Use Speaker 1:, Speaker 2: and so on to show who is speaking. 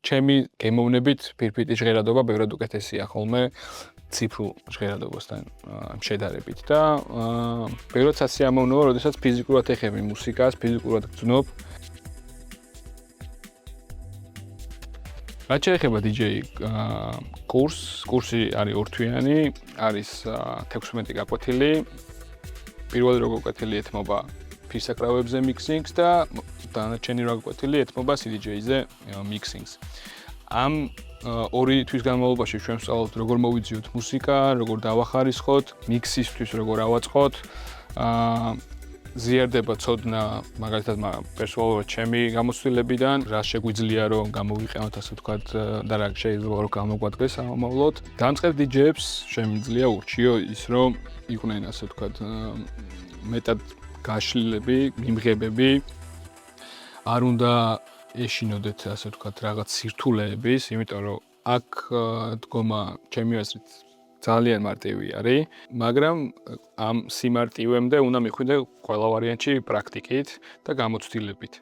Speaker 1: ჩემი გემოვნებით ფირფიტი ჟღერადობა ბევრად უკეთესია ხოლმე ციფრულ ჟღერადობასთან შედარებით და ბევრად სასიამოვნოა, როდესაც ფიზიკურად ეხები მუსიკას, ფიზიკურად გძნობ. რაც შეეხება DJ კურსი არის ორთვიანი, არის 16 გაკვეთილი. პირველი რო გაკვეთილი ეთმობა ფირსაკრავებზე mixing-ს და დანარჩენი რო გაკვეთილი ეთმობა CDJ-ზე mixing-ს. ამ ორი თვის განმავლობაში ჩვენ ვსწავლობთ როგორ მოვიძიოთ მუსიკა, როგორ დავახარისხოთ, mix-ისთვის როგორ ავაწყოთ. ზიარდება ცოდნა მაგალითად პერსონალურად ჩემი გამოცდილებიდან, რა შეგვიძლია რომ გამოვიყენოთ ასე ვთქვათ და რა შეიძლება რომ გამოგვადგეს ამავლოდ. დამწყებ DJ-ებს შემიძლია ურჩიო ის რომ იყვნენ ასე ვთქვათ მეტად გაშლილები, მიმღებები. არ უნდა ეშინოდეთ ასე ვთქვათ რაღაც სირთულეების, იმიტომ რომ აქ დგომა ჩემი აზრით ძალიან მარტივი არის, მაგრამ ამ სიმარტივემდე უნდა მიხვიდე ყველა ვარიანტში პრაქტიკით და გამოცდილებით.